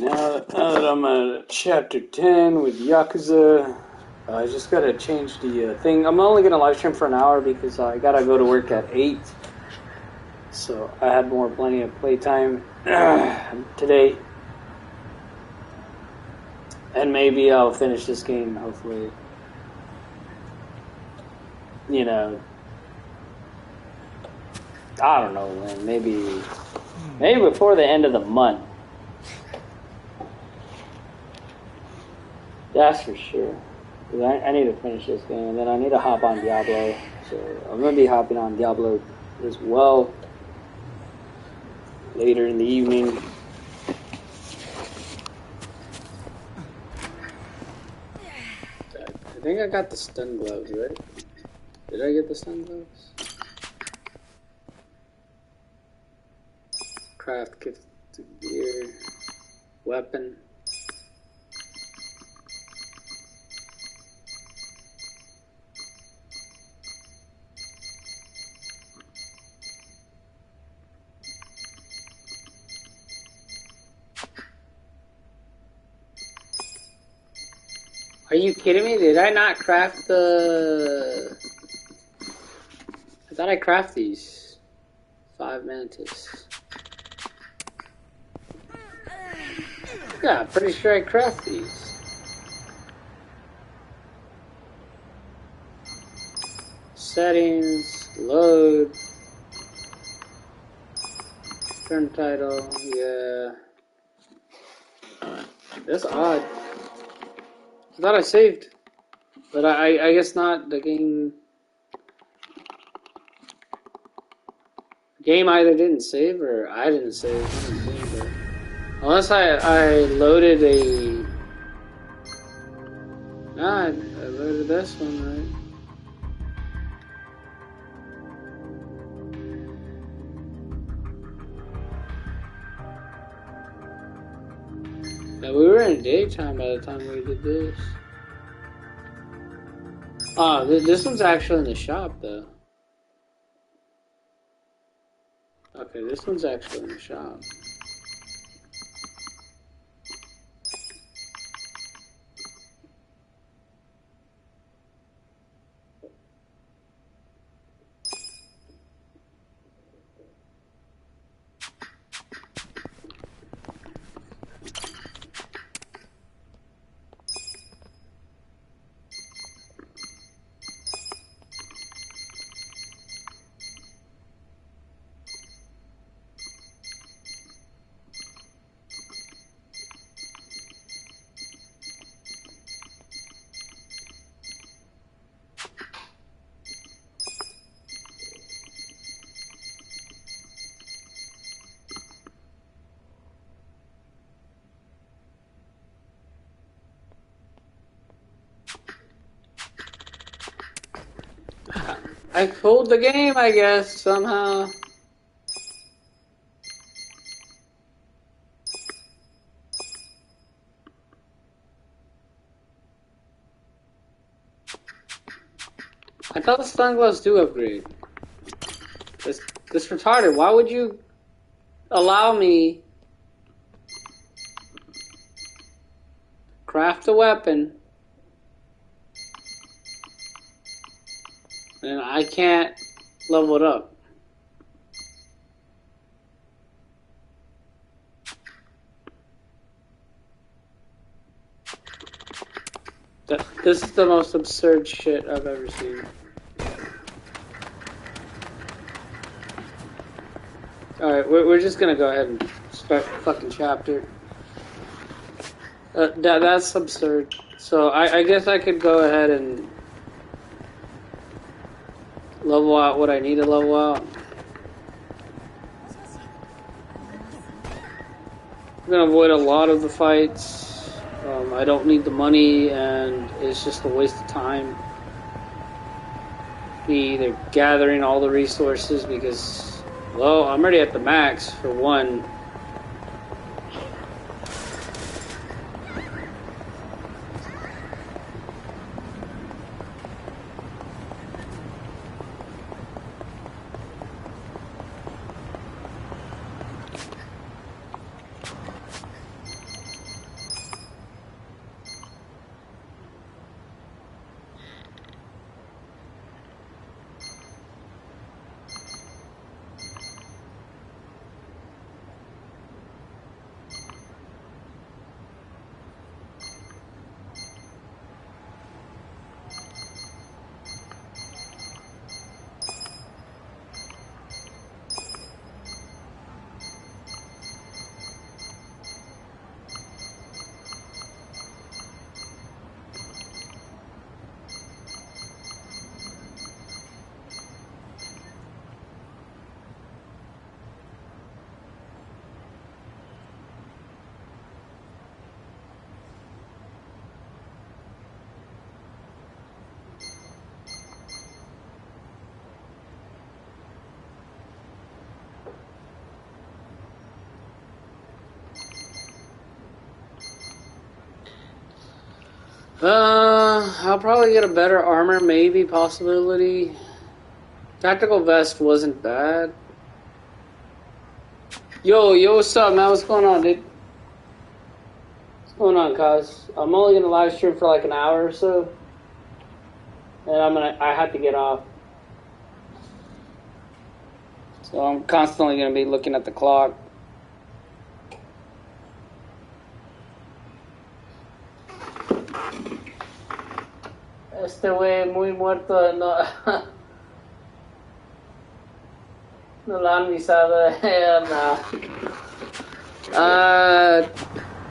now that I'm at chapter 10 with Yakuza, I just gotta change the thing. I'm only gonna live stream for an hour because I gotta go to work at 8. So I had plenty of playtime today. And maybe I'll finish this game, hopefully. You know, I don't know, man. Maybe before the end of the month. That's for sure. I need to finish this game, and then I need to hop on Diablo. So I'm going to be hopping on Diablo as well later in the evening. I think I got the stun gloves, right? Did I get the stun gloves? Craft gift gear, weapon. Are you kidding me? Did I not craft the... I thought I crafted these. 5 mantis. Yeah, I'm pretty sure I craft these. Settings, load, turn title, yeah. That's odd. I thought I saved, but I guess not. The game either didn't save or I didn't save. Unless I loaded a... Nah, I loaded this one, right? Yeah, we were in daytime by the time we did this. Oh, this one's actually in the shop, though. Okay, this one's actually in the shop. I pulled the game, I guess, somehow. I thought the stun gloves do upgrade. This retarded. Why would you allow me craft a weapon and I can't level it up? This is the most absurd shit I've ever seen. Alright, we're just gonna go ahead and start the fucking chapter. That's absurd. So I guess I could go ahead and level out what I need to level out. I'm gonna avoid a lot of the fights. I don't need the money, and it's just a waste of time. Me either gathering all the resources because, well, I'm already at the max for one. I'll probably get a better armor, maybe, possibility. Tactical vest wasn't bad. Yo, what's up, man? What's going on, dude? What's going on, cuz? I'm only gonna live stream for like an hour or so, and I have to get off. So I'm constantly gonna be looking at the clock. Este güey muy muerto, no, no lo han avisado. Nah.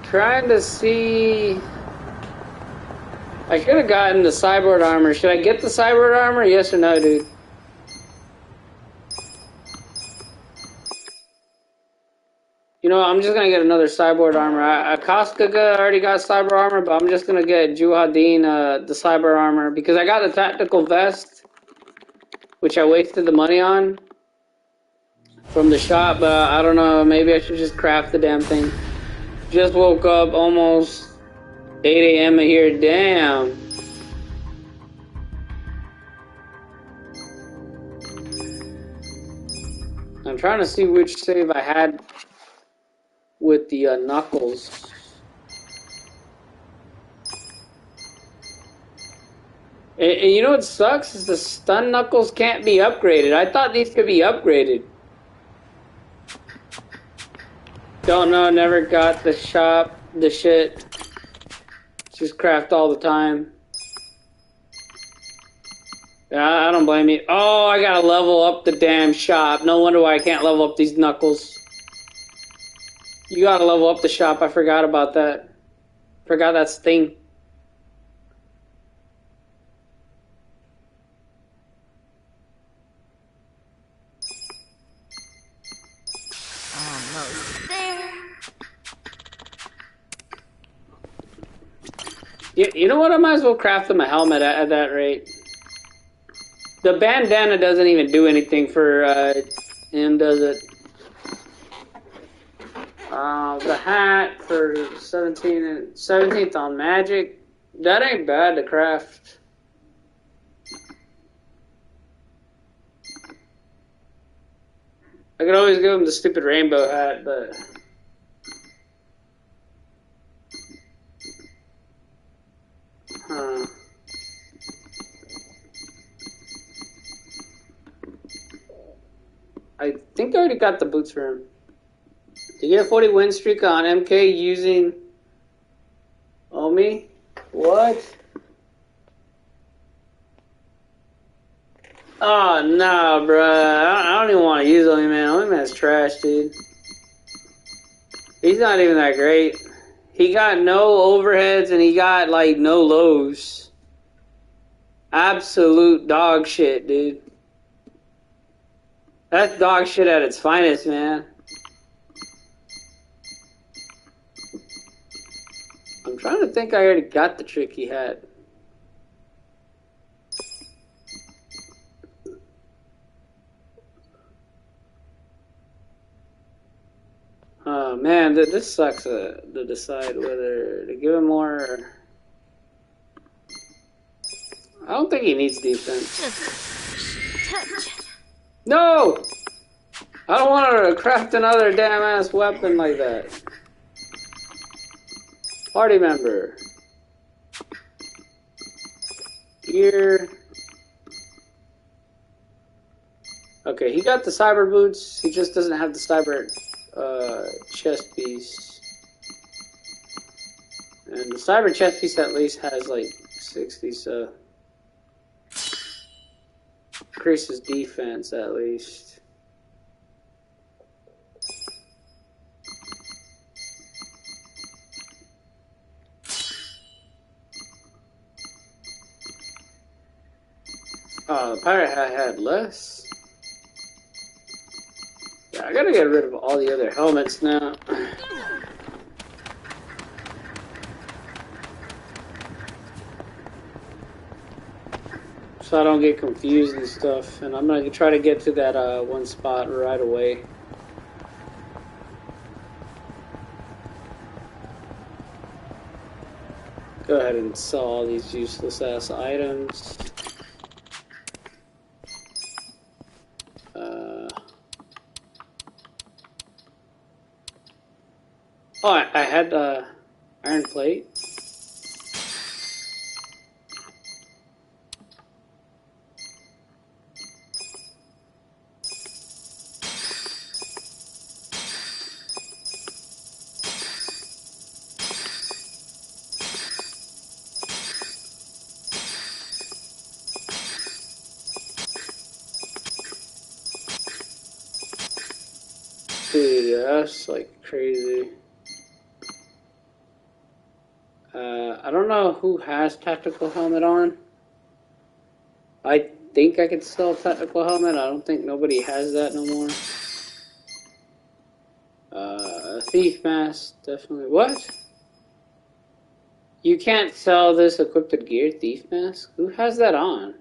Trying to see. I could have gotten the cyborg armor. Should I get the cyborg armor? Yes or no, dude? You know, I'm just gonna get another cyborg armor. Koskaga already got cyber armor, but I'm just gonna get Juhadin the cyber armor because I got a tactical vest, which I wasted the money on from the shop. But I don't know. Maybe I should just craft the damn thing. Just woke up, almost 8 a.m. here. Damn. I'm trying to see which save I had with the knuckles. And you know what sucks is the stun knuckles can't be upgraded. I thought these could be upgraded. Don't know, never got the shop, the shit. Just craft all the time. I don't blame you. Oh, I gotta level up the damn shop. No wonder why I can't level up these knuckles. You gotta level up the shop. I forgot about that. Forgot that's the thing. Almost there. You know what? I might as well craft them a helmet at that rate. The bandana doesn't even do anything for him, does it? The hat for 17th on magic. That ain't bad to craft. I could always give him the stupid rainbow hat, but... Huh. I think I already got the boots for him. To get a 40 win streak on MK using Omi? What? Oh, no, bruh. I don't even want to use Omi Man. Omi Man's trash, dude. He's not even that great. He got no overheads and he got, like, no lows. Absolute dog shit, dude. That's dog shit at its finest, man. I'm trying to think I already got the trick he had. Oh man, this sucks to decide whether to give him more or... I don't think he needs defense. Just touch. No! I don't want to craft another damn ass weapon like that. Party member. Here. Okay, he got the cyber boots. He just doesn't have the cyber chest piece. And the cyber chest piece at least has like 60, so increases defense at least. The pirate hat had less. Yeah, I gotta get rid of all the other helmets now. So I don't get confused and stuff. And I'm gonna try to get to that one spot right away. Go ahead and sell all these useless ass items. Oh, I had iron plate. Dude, that's like crazy. I don't know who has tactical helmet on. I think I could sell tactical helmet. I don't think nobody has that no more. Thief mask, definitely. What? You can't sell this equipped gear thief mask? Who has that on?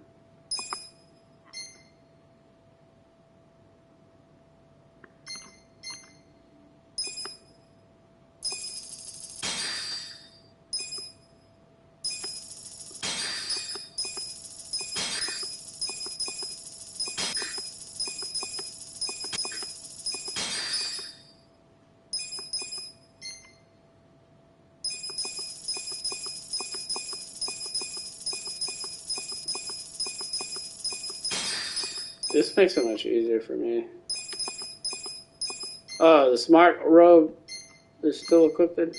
This makes it much easier for me. Oh, the smart robe is still equipped.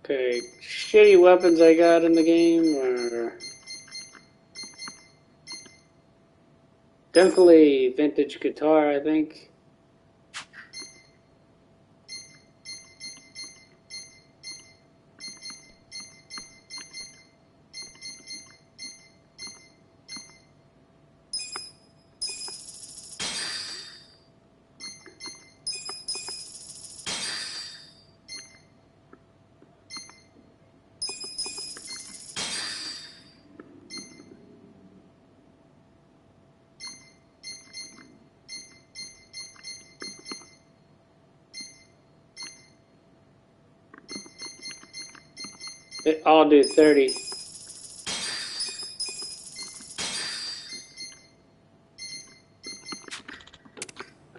Okay, shitty weapons I got in the game are definitely vintage guitar, I think. I'll do 30.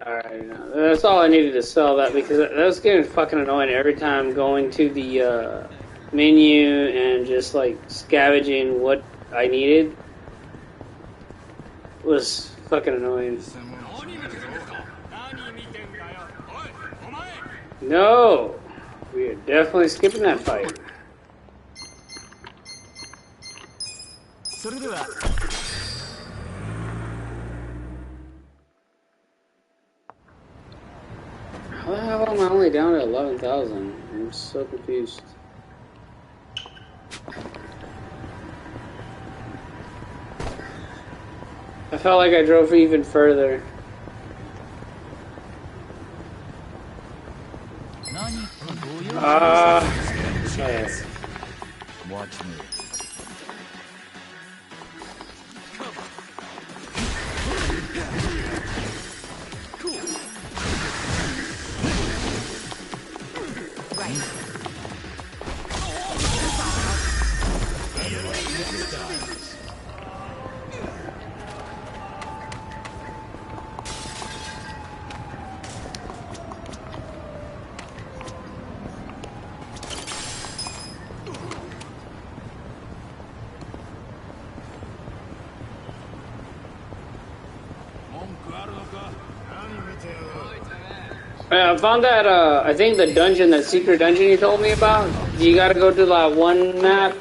Alright, that's all I needed to sell that because that was getting fucking annoying every time going to the menu and just like scavenging what I needed was fucking annoying. No! We are definitely skipping that fight. How the hell am I only down to 11,000? I'm so confused. I felt like I drove even further. Yes. Watch me. I found that, I think the dungeon, that secret dungeon you told me about, you gotta go to that one map.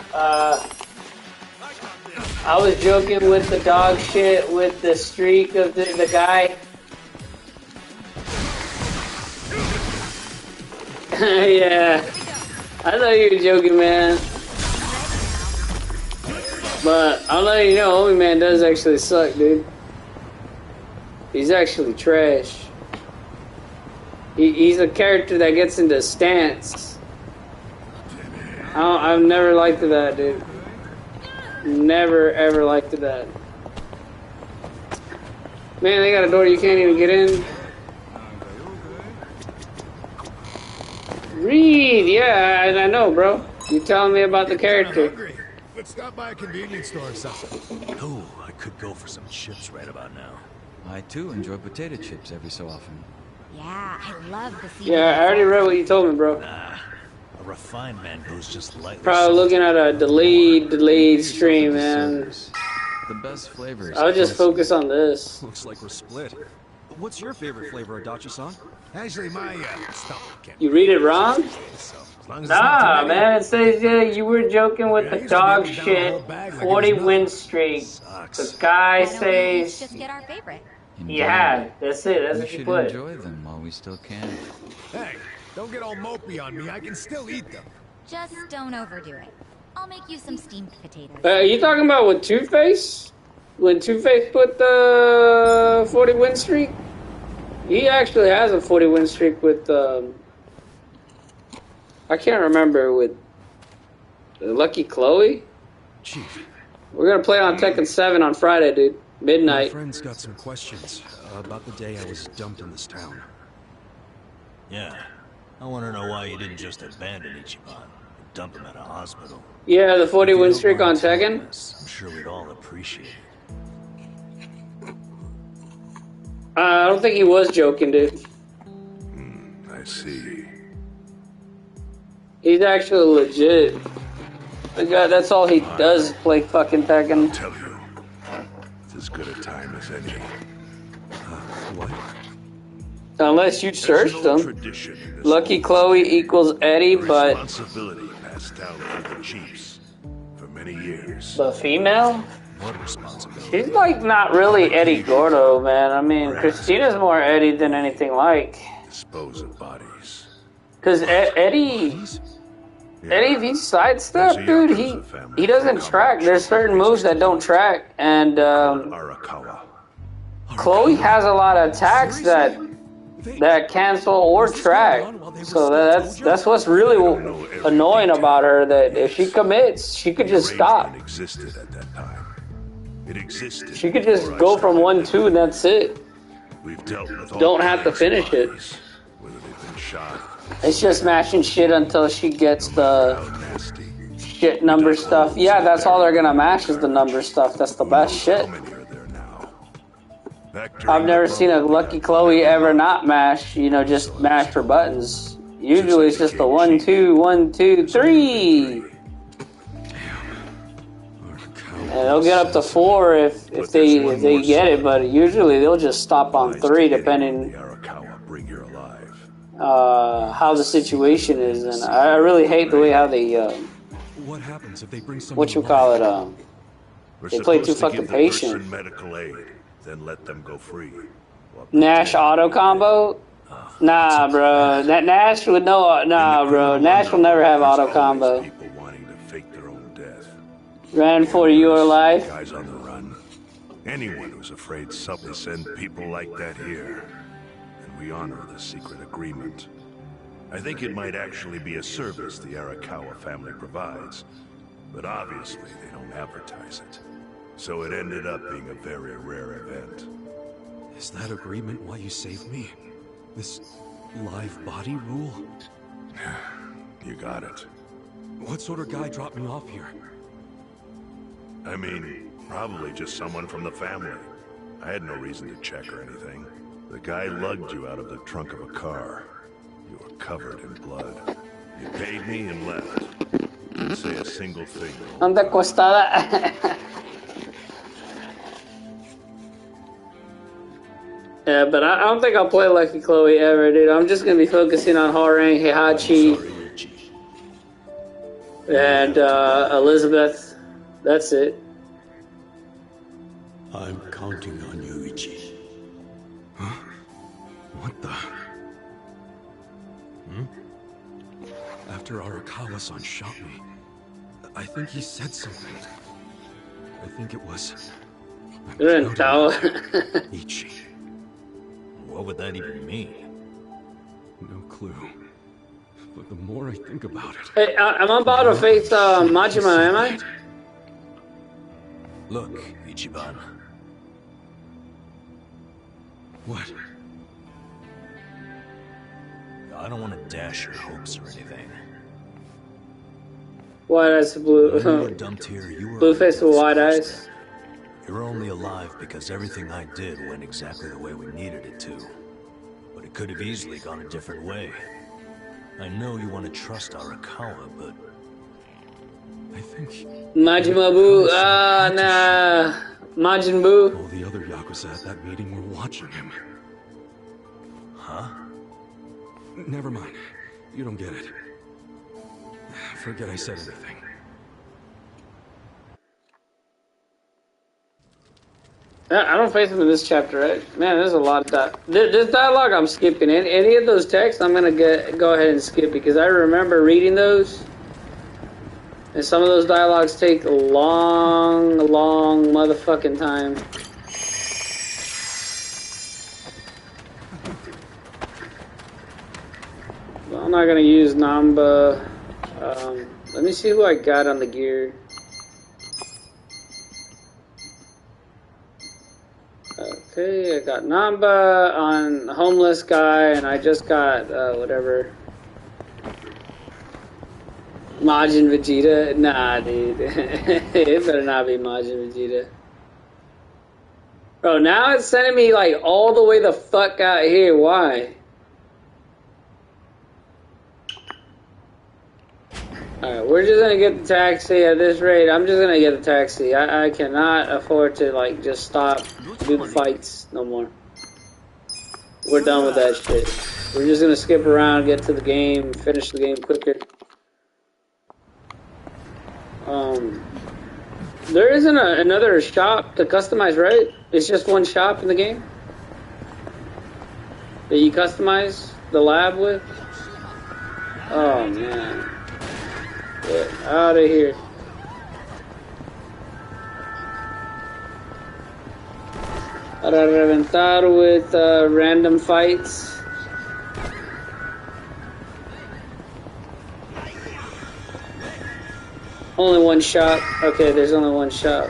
I was joking with the dog shit with the streak of the guy. Yeah. I thought you were joking, man. But I'll let you know, Homie Man does actually suck, dude. He's actually trash. He's a character that gets into stance. I've never liked that, dude. Never ever liked that. Man, they got a door you can't even get in. Read, yeah, I know, bro. You telling me about the character. Let's stop by a convenience store or something. Oh, I could go for some chips right about now. I too enjoy potato chips every so often. Yeah, I love the sea. Yeah, I already read what you told me, bro. Nah, a refined man goes just lightly. Probably looking at a delayed stream, man. The best flavors. I'll just focus on this. Looks like we're split. What's your favorite flavor, Adachi-san? Actually, my stomach can't. You read it wrong? So, as long as it's not Nah, too many. man, it says you were joking with the dog shit 40 win streak. The guy Why don't we says just get our favorite? you had. That's it. That's We what you should put. enjoy them while we still can. Hey, don't get all mopey on me. I can still eat them. Just don't overdo it. I'll make you some steamed potatoes. You talking about with Two-Face? When Two-Face put the 40 win streak? He actually has a 40 win streak with, I can't remember, with Lucky Chloe? Chief, We're gonna play on Tekken 7 on Friday, dude. my Midnight. friend's got some questions about the day I was dumped in this town. Yeah. I want to know why you didn't just abandon Ichiban and dump him at a hospital. Yeah, the 40 If you win don't streak on mind telling Tekken. us, I'm sure we'd all appreciate it. I don't think he was joking, dude. I see. He's actually legit. The guy, that's all he does is play fucking Tekken. Tell you, it's as good a time as any. What? Unless you searched There's no him. tradition in this Lucky world. Chloe equals Eddie, but Responsibility passed down through the chiefs for many years. the female? What responsibility? She's like not really Eddie Gordo, man. I mean, Christina's more Eddie than anything like. Dispose of bodies. Cause Eddie, if he sidestep, dude, he doesn't track. There's certain moves that don't track, and Arakawa. Chloe has a lot of attacks that cancel or track. So that's what's really annoying about her. That if she commits, she could just stop. Arrangement existed at that time. It existed. She could just before I go from started. 1-2 and that's it. We've dealt with all Don't have to kinds of finish it. bodies, whether they've been shot, It's just mashing shit until she gets the how nasty. shit number stuff. Yeah, that's all they're gonna mash is the number stuff. That's the best shit. How many are there now? Back I've during never the seen a Rumble, Lucky Chloe ever not mash, just mash her buttons. Usually it's just a 1-2, 1-2, 3. And they'll get up to 4 if they get it, but usually they'll just stop on 3 depending The Arakawa bring you alive. how the situation is. And I really hate the way how they What happens if they bring someone what you along? call it We're They play too supposed to fucking give the person patient. medical aid, then let them go free. While Nash pretending auto combo. Nah, bro. That Nash would no. Nah, bro. Nash will never have auto there's combo. always people wanting to fake their own death. Ran for your life. Guys on the run. Anyone who's afraid something send people like that here. And we honor the secret agreement. I think it might actually be a service the Arakawa family provides. But obviously they don't advertise it. So it ended up being a very rare event. Is that agreement why you saved me? This live body rule? You got it. What sort of guy dropped me off here? I mean, probably just someone from the family. I had no reason to check or anything. The guy lugged you out of the trunk of a car. You were covered in blood. You paid me and left. Didn't say a single thing. Anda acostada. Yeah, but I don't think I'll play Lucky Chloe ever, dude. I'm just gonna be focusing on Horang, Heihachi, and Elizabeth. That's it. I'm counting on you, Ichi. Huh? What the? After Arakawa-san shot me, I think he said something. I think it was... You're in Tao. Ichi. What would that even mean? No clue. But the more I think about it... Hey, I'm about to face Majima, am I? Look, Ichiban. What? I don't want to dash your hopes or anything. Wide eyes, blue. When you were dumped here, you were Blue face with wide eyes. You're only alive because everything I did went exactly the way we needed it to. But it could have easily gone a different way. I know you want to trust Arakawa, but... I think... Majima Buu, nah. Majin Buu. all the other Yakuza at that meeting were watching him. Huh? Never mind. You don't get it. Forget I said anything. I don't face him in this chapter, right? Man, there's a lot of that. This dialogue I'm skipping. Any of those texts I'm gonna go ahead and skip because I remember reading those. And some of those dialogues take a long motherfucking time. Well, I'm not gonna use Namba. Let me see who I got on the gear. Okay, I got Namba on Homeless Guy, and I just got, whatever. Majin Vegeta? Nah, dude. It better not be Majin Vegeta. Bro, now it's sending me, like, all the way the fuck out here. Why? Alright, we're just gonna get the taxi at this rate. I'm just gonna get the taxi. I cannot afford to, like, just stop, do the fights no more. We're done with that shit. We're just gonna skip around, get to the game, finish the game quicker. There isn't another shop to customize, right? It's just one shop in the game that you customize the lab with? Oh, man. Get out of here. Para reventar with random fights. Only one shop. Okay, there's only one shop.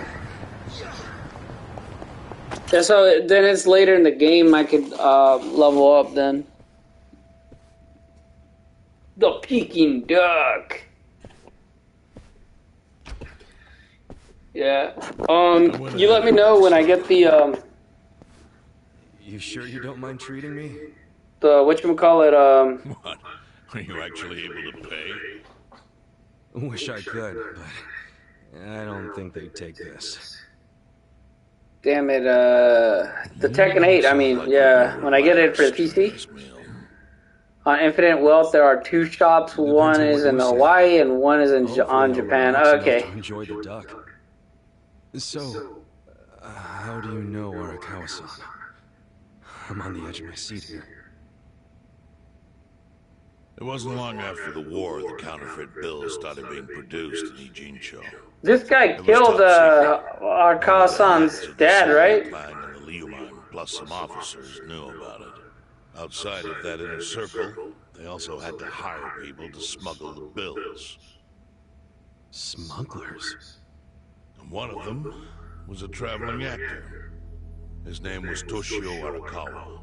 Yeah, so then it's later in the game I could level up then. The Peking Duck. Yeah. You let me know when I get the You sure you don't mind treating me? the whatchamacallit, What? Are you actually able to pay? Wish I could, but I don't think they'd take this. damn it, the Tekken 8, I mean, yeah, when I get it for the PC. On Infinite Wealth, there are two shops. One is in Hawaii and one is in on Japan. Okay. Enjoy the duck. So, how do you know Arakawa-san? I'm on the edge of my seat here. It wasn't long after the war the counterfeit bills started being produced in Ijincho. This guy killed Arakawa-san's dad, right? Clan and the Liuman, plus some officers, knew about it. Outside of that inner circle, they also had to hire people to smuggle the bills. Smugglers? And one of them was a traveling actor. His name was Toshio Arakawa.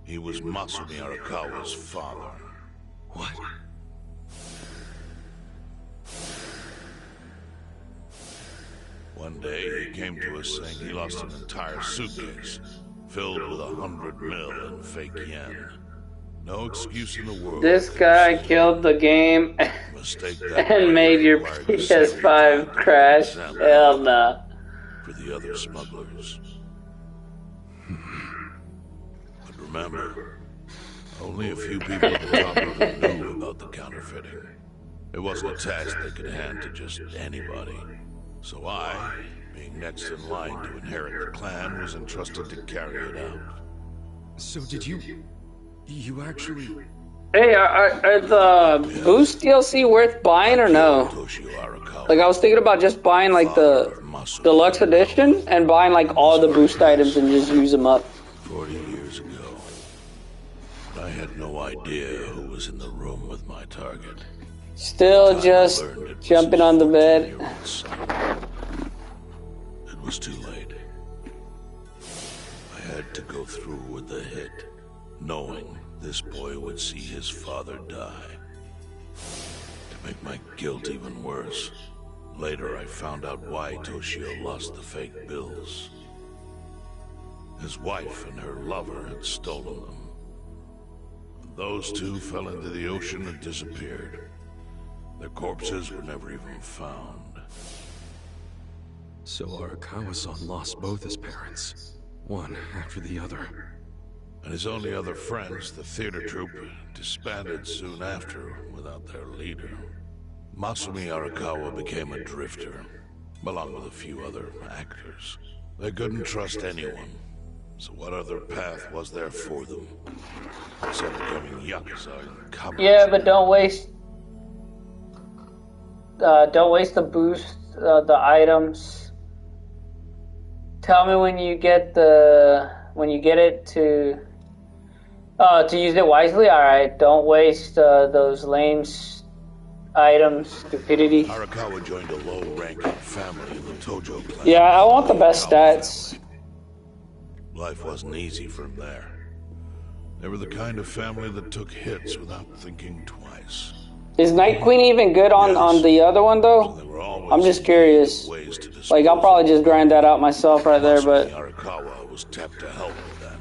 He was Masumi Arakawa's father. What? One day, he came to us saying he lost an entire suitcase filled with 100 mil in fake yen. No excuse in the world. This guy killed the game Mistake that and made your required the PS5 crash. Hell nah. for the other smugglers. remember. Only a few people at the top of it knew about the counterfeiting. It wasn't a task they could hand to just anybody. So I, being next in line to inherit the clan, was entrusted to carry it out. So did you... You actually... Hey, are the Boost DLC worth buying or no? Like, I was thinking about just buying, like, the deluxe edition and buying, like, all the Boost items and just use them up. 40 years ago. I had no idea who was in the room with my target. Still just jumping on the bed. It was too late. I had to go through with the hit, knowing this boy would see his father die. To make my guilt even worse, later I found out why Toshio lost the fake bills. His wife and her lover had stolen them. Those two fell into the ocean and disappeared. Their corpses were never even found. So Arakawa-san lost both his parents, one after the other. And his only other friends, the theater troupe, disbanded soon after without their leader. Masumi Arakawa became a drifter, along with a few other actors. They couldn't trust anyone, so what other path was there for them? Except becoming Yakuza and comrades. Yeah, but don't waste the boost, the items. Tell me when you get it to use it wisely. All right, don't waste those lame items. Stupidity. Arakawa joined a low-ranking family in the Tojo clan. Yeah, I want the best stats. Life wasn't easy for him there. They were the kind of family that took hits without thinking twice. Is Night Queen even good on the other one though? I'm just curious. Like, I'll probably just grind that out myself right there, but Arakawa was tapped to help with that.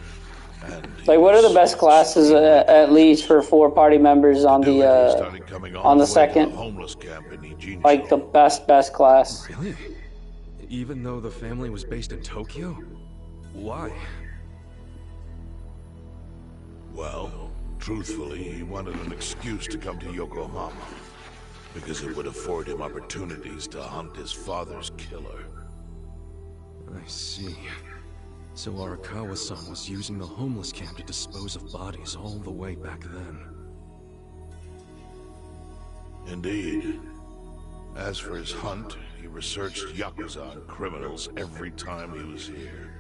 And like, what are the best classes at least for 4 party members on the second? Homeless camp in Ijincho. Like the best class. Really? Even though the family was based in Tokyo? Why? Well, truthfully, he wanted an excuse to come to Yokohama, because it would afford him opportunities to hunt his father's killer. I see. So Arakawa-san was using the homeless camp to dispose of bodies all the way back then. Indeed. As for his hunt, he researched Yakuza and criminals every time he was here.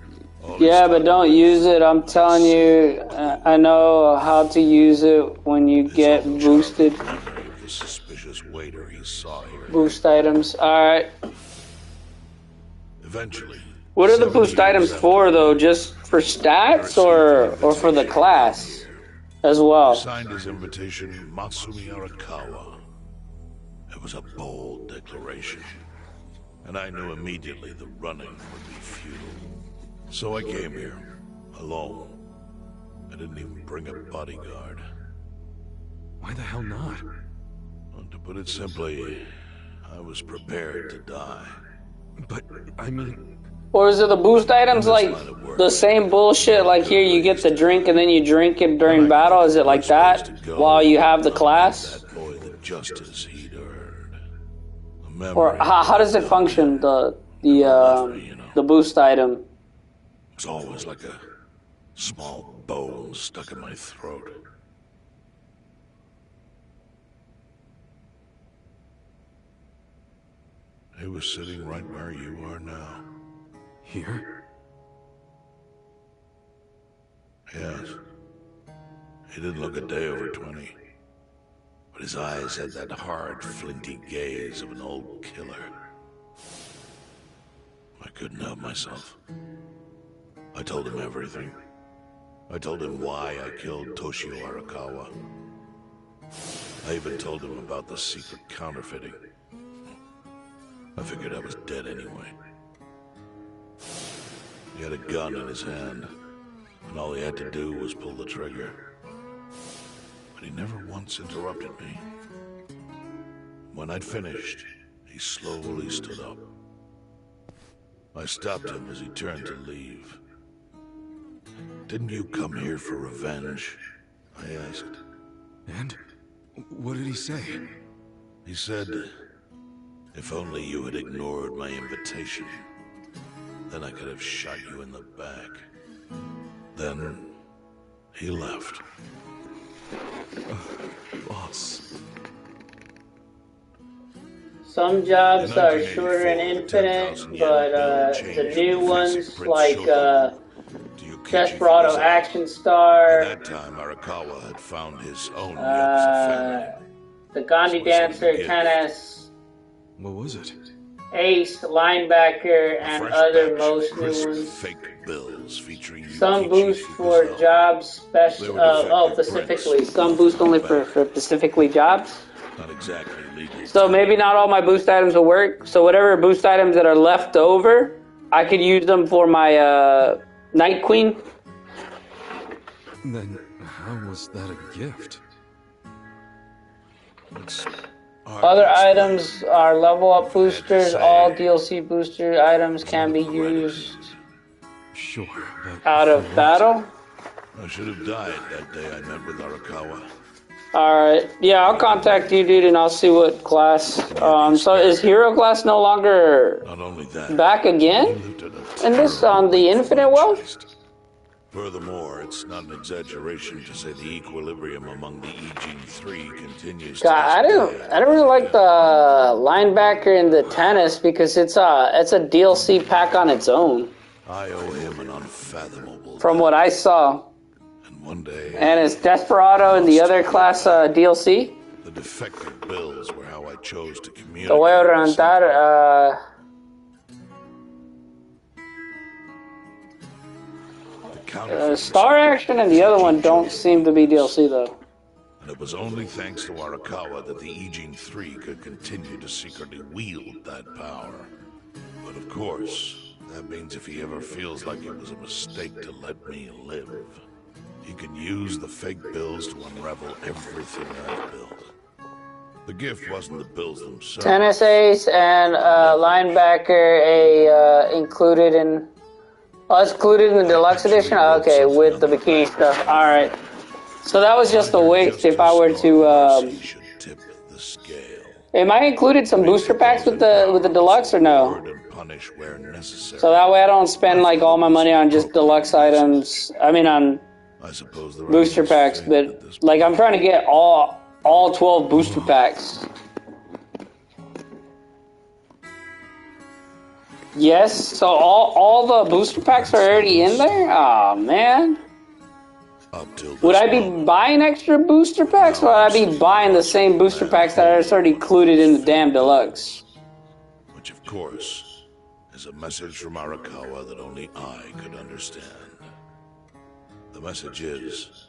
Yeah, but don't use it. I'm telling you, I know how to use it when you get boosted. The suspicious waiter he saw here. Boost items. Alright. Eventually. What are the boost items for, though? Just for stats or for the class as well? He signed his invitation, Matsumi Arakawa. It was a bold declaration. And I knew immediately the running would be futile. So I came here, alone. I didn't even bring a bodyguard. Why the hell not? Well, to put it simply, I was prepared to die. But, I mean... Or is it the boost items like the same bullshit? Like here, you get the drink and then you drink it during battle? Is it like that while you have the class? That boy, the justice he'd earned. Or how does it function? The boost item. It's always like a small bone stuck in my throat. He was sitting right where you are now. Here? Yes. He didn't look a day over 20. But his eyes had that hard, flinty gaze of an old killer. I couldn't help myself. I told him everything. I told him why I killed Toshio Arakawa. I even told him about the secret counterfeiting. I figured I was dead anyway. He had a gun in his hand, and all he had to do was pull the trigger. But he never once interrupted me. When I'd finished, he slowly stood up. I stopped him as he turned to leave. Didn't you come here for revenge? I asked. And? What did he say? He said, if only you had ignored my invitation, then I could have shot you in the back. Then, he left. Boss. Some jobs In are shorter and 1984, infinite, 10,000 but yen the changed new from ones basic Prince like Shoto to Yukichi Desperado Fukuzawa. Action By Star, that time, Arakawa had found his own Yakuza family. the Gandhi So I sent him a Dancer, gift. Tennis, What was it? Ace, Linebacker, A and fresh other batch most of new crisp ones. fake bills featuring Some Yukichi boost for Fukuzawa. jobs special. They were defective Specifically. prints. Some boost only for Bad. specifically jobs. Not exactly legal. So tender. maybe not all my boost items will work. So whatever boost items that are left over, I could use them for my Night Queen. Then how was that a gift? It's hard Other to explain. items are level up boosters. say, All DLC booster items can be gratitude. used Sure, but out for of what? battle. I should have died that day I met with Arakawa. Alright, yeah, I'll contact you, dude, and I'll see what class. So is Hero class no longer Not only that, back he again? lived at a And this terrible on the life Infinite for my Wealth? chest. Furthermore, it's not an exaggeration to say the equilibrium among the EG3 continues God, I to don't really like the linebacker in the tennis because it's a DLC pack on its own. I owe him an unfathomable From debt. what I saw. And one day, And it's Desperado in the other class DLC. the defective bills were how I chose to communicate. Te voy a with preguntar, the counterfeit Star Action and the other one don't seem to be DLC though. And it was only thanks to Arakawa that the EG3 could continue to secretly wield that power. But of course, that means if he ever feels like it was a mistake to let me live, he can use the fake bills to unravel everything I've built. The gift wasn't the bills themselves. Tennis Ace and linebacker included in. Oh, it's included in the deluxe edition? Okay, with the bikini stuff. Alright. So that was just a waste if I were to. He should tip the scale. Am I included some booster packs with the deluxe or no? Reward and punish where necessary. So that way I don't spend like all my money on just deluxe items. I mean on I suppose the booster packs, but like I'm trying to get all 12 booster packs. Yes, so all the booster packs are already in there? Aw, man. Up till this Would I be moment, buying extra booster packs, or would I be buying the same booster packs that are already included in the damn deluxe? which of course is a message from Arakawa that only I could understand. The message is,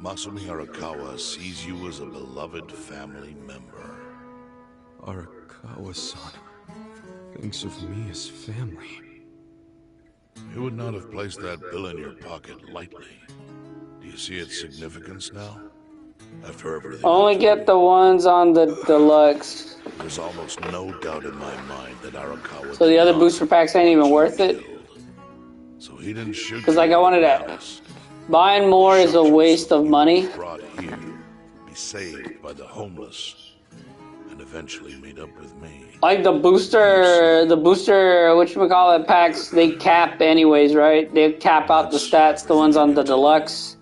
Masumi Arakawa sees you as a beloved family member. Arakawa-san thinks of me as family. You would not have placed that bill in your pocket lightly. Do you see its significance now? After everything, Only get the ones on the deluxe. there's almost no doubt in my mind that Arakawa. So the did other not booster packs ain't even want worth you it? killed. So he didn't shoot 'Cause, you like, I wanted out of to- malice. Buying more is a waste of money. Brought here, be saved by the homeless, and eventually meet up with me. Like the booster, whatchamacallit packs, they cap anyways, right? They cap out the stats, the ones on the deluxe.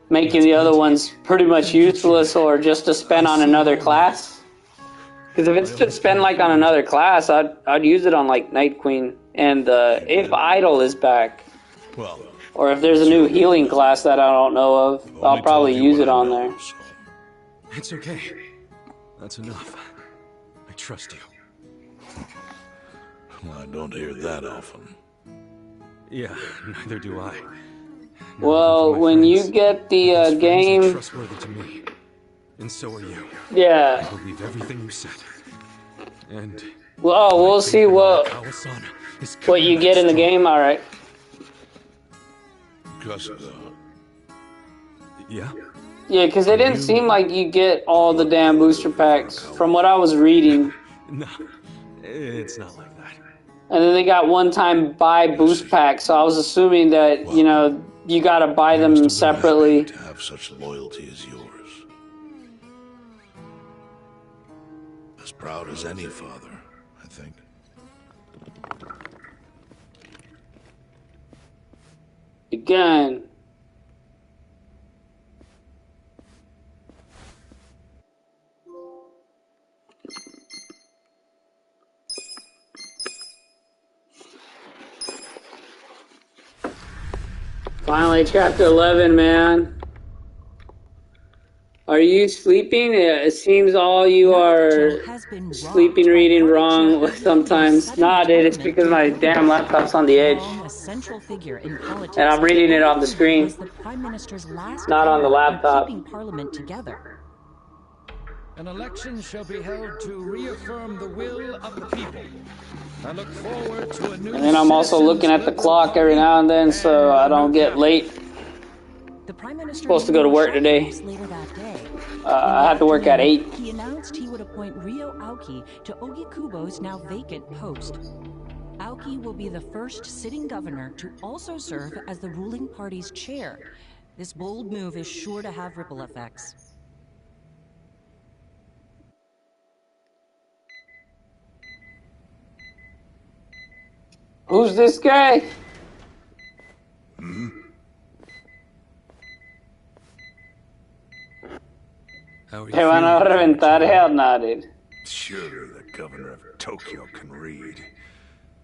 Making the other ones pretty much useless or just to spend on another class. Because if it's to spend like on another class, I'd use it on like Night Queen. And if Idol is back, Well, or if there's a new healing class that I don't know of, I'll only probably told you use what it I on know, there. so It's okay. That's enough. I trust you. well, I don't hear that often. Yeah, neither do I. Well, when you get the Those friends are game, trustworthy to me, and so are you. yeah. I believe everything you said. And Well, we'll see what Arakawa-san is you get in the game. All right. Kasuga, Yeah. Yeah, because it didn't seem like you get all the damn booster packs from what I was reading. No, it's not like that. And then they got one-time buy boost packs, so I was assuming that, you know, you gotta buy them separately. To have such loyalty as yours. As proud as any father, I think. Again. Finally, chapter 11, man. Are you sleeping? It seems all you are sleeping, reading wrong sometimes. Nah, dude, it's because my damn laptop's on the edge. And I'm reading it on the screen, not on the laptop. An election shall be held to reaffirm the will of the people. I look forward to a new. And then I'm also looking at the clock every now and then so I don't get late. I'm supposed to go to work today. I have to work at 8. He announced he would appoint Ryo Aoki to Ogikubo's now vacant post. Aoki will be the first sitting governor to also serve as the ruling party's chair. This bold move is sure to have ripple effects. Who's this guy? Te van a reventar, hell no, dude. Surely the governor of Tokyo can read.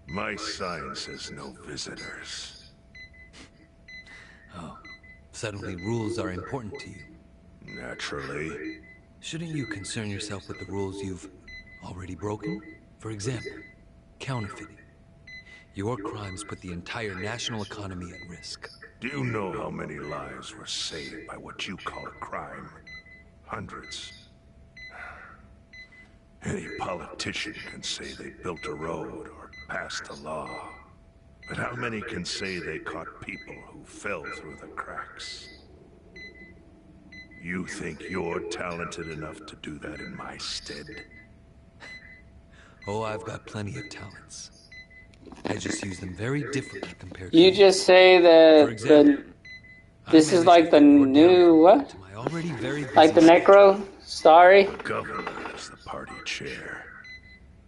My sign says no visitors. Oh, suddenly rules are important to you. Naturally. Shouldn't you concern yourself with the rules you've already broken? For example, counterfeiting. Your crimes put the entire national economy at risk. Do you know how many lives were saved by what you call a crime? Hundreds. Any politician can say they built a road or passed a law. But how many can say they caught people who fell through the cracks? You think you're talented enough to do that in my stead? Oh, I've got plenty of talents. I just use them very differently compared You to just say that For example, this is like the new, what? my already very Like the busy Necro? Sorry? Governor is the party chair.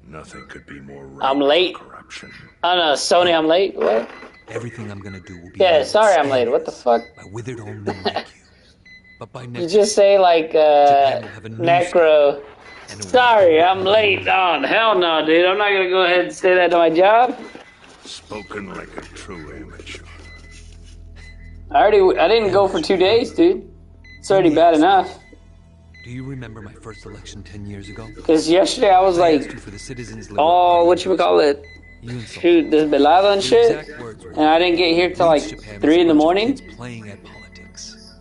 Nothing could be more I'm right late. for corruption. Oh no, Sony, I'm late? What? Everything I'm gonna do will be Yeah, done sorry I'm with late. What the fuck? by withered old men like you. But by You next just say like, Necro. Sorry, I'm late. Oh, hell no, dude. I'm not gonna go ahead and say that to my job. Spoken like a true amateur. I didn't go for 2 days, dude. It's already bad enough. Do you remember my first election 10 years ago? Because yesterday I was I asked like, you for the citizens' oh, whatchamacallit? You insulted Shoot, this velado and Your shit. exact words were, And I didn't get here till like "East Japan 3 in the was a bunch of morning. kids playing at politics."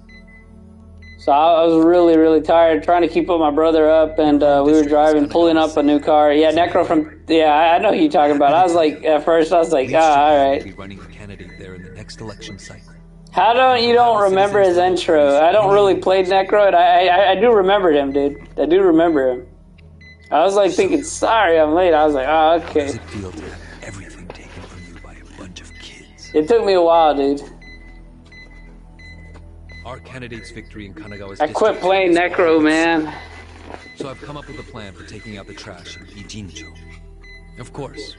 So I was really, really tired trying to keep up my brother up, and we were driving, pulling up a new car. Yeah, Necro from, yeah, I know who you're talking about. I was like, at first I was like, East ah, Japan will alright. be running a candidate there in the next election cycle. How don't remember his intro? I don't really play Necro, and I do remember him, dude. I do remember him. I was like thinking, sorry, I'm late. I was like, oh, How does okay. it feel to have everything taken from you by a bunch of kids? It took me a while, dude. Our candidate's victory in Kanagawa's I quit district playing is Necro, all man. So I've come up with a plan for taking out the trash in Ijincho. Of course,